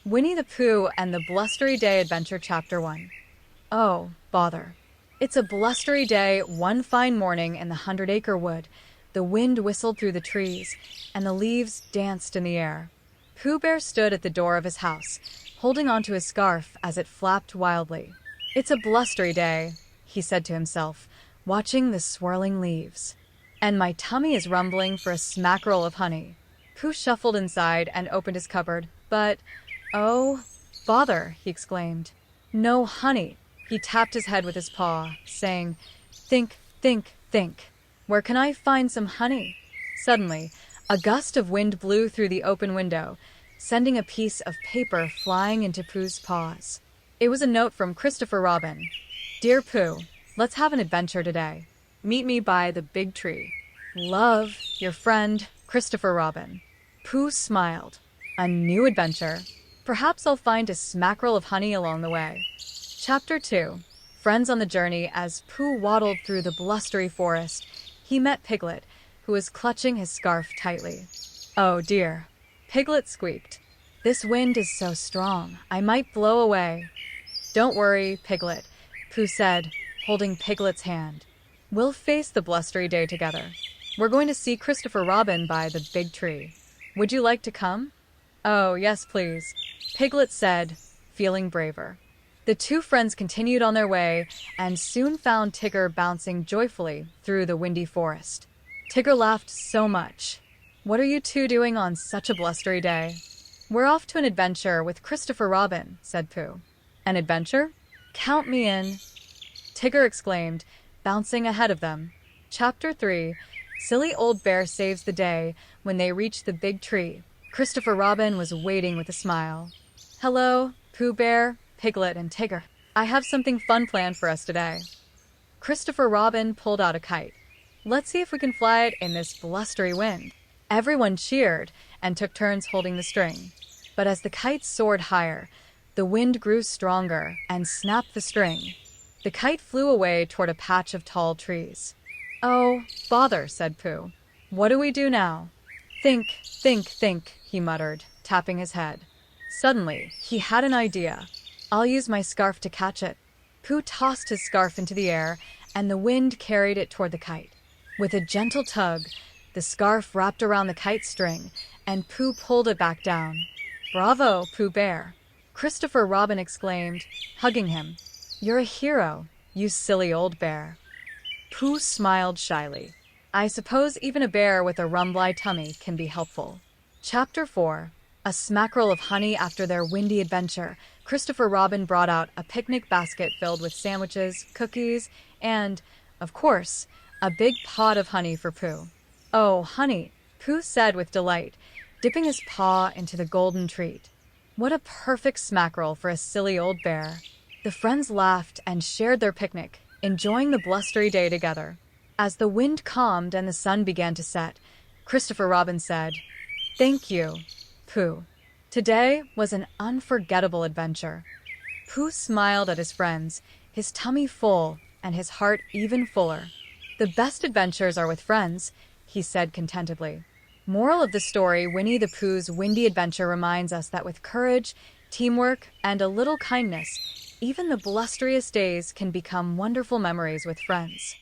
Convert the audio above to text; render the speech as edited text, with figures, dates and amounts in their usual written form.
Winnie the Pooh and the Blustery Day Adventure Chapter 1. Oh, bother. It's a blustery day, one fine morning in the Hundred Acre Wood. The wind whistled through the trees, and the leaves danced in the air. Pooh Bear stood at the door of his house, holding onto his scarf as it flapped wildly. It's a blustery day, he said to himself, watching the swirling leaves. And my tummy is rumbling for a smackerel of honey. Pooh shuffled inside and opened his cupboard, but, oh, bother, he exclaimed. No honey. He tapped his head with his paw, saying, Think, think, think. Where can I find some honey? Suddenly, a gust of wind blew through the open window, sending a piece of paper flying into Pooh's paws. It was a note from Christopher Robin. Dear Pooh, let's have an adventure today. Meet me by the big tree. Love, your friend, Christopher Robin. Pooh smiled. A new adventure. Perhaps I'll find a smackerel of honey along the way. Chapter 2. Friends on the journey. As Pooh waddled through the blustery forest, he met Piglet, who was clutching his scarf tightly. Oh dear, Piglet squeaked. This wind is so strong, I might blow away. Don't worry, Piglet, Pooh said, holding Piglet's hand. We'll face the blustery day together. We're going to see Christopher Robin by the big tree. Would you like to come? Oh, yes, please, Piglet said, feeling braver. The two friends continued on their way and soon found Tigger bouncing joyfully through the windy forest. Tigger laughed so much. What are you two doing on such a blustery day? We're off to an adventure with Christopher Robin, said Pooh. An adventure? Count me in, Tigger exclaimed, bouncing ahead of them. Chapter 3. Silly Old Bear Saves the Day. When they reached the big tree, Christopher Robin was waiting with a smile. Hello, Pooh Bear, Piglet, and Tigger. I have something fun planned for us today. Christopher Robin pulled out a kite. Let's see if we can fly it in this blustery wind. Everyone cheered and took turns holding the string. But as the kite soared higher, the wind grew stronger and snapped the string. The kite flew away toward a patch of tall trees. Oh, bother, said Pooh. What do we do now? Think, think, think, he muttered, tapping his head. Suddenly, he had an idea. I'll use my scarf to catch it. Pooh tossed his scarf into the air, and the wind carried it toward the kite. With a gentle tug, the scarf wrapped around the kite string, and Pooh pulled it back down. Bravo, Pooh Bear! Christopher Robin exclaimed, hugging him. You're a hero, you silly old bear. Pooh smiled shyly. I suppose even a bear with a rumbly tummy can be helpful. Chapter 4. A smackerel of honey. After their windy adventure, Christopher Robin brought out a picnic basket filled with sandwiches, cookies, and, of course, a big pot of honey for Pooh. Oh, honey, Pooh said with delight, dipping his paw into the golden treat. What a perfect smackerel for a silly old bear. The friends laughed and shared their picnic, enjoying the blustery day together. As the wind calmed and the sun began to set, Christopher Robin said, Thank you, Pooh. Today was an unforgettable adventure. Pooh smiled at his friends, his tummy full and his heart even fuller. The best adventures are with friends, he said contentedly. Moral of the story: Winnie the Pooh's windy adventure reminds us that with courage, teamwork, and a little kindness, even the blusteriest days can become wonderful memories with friends.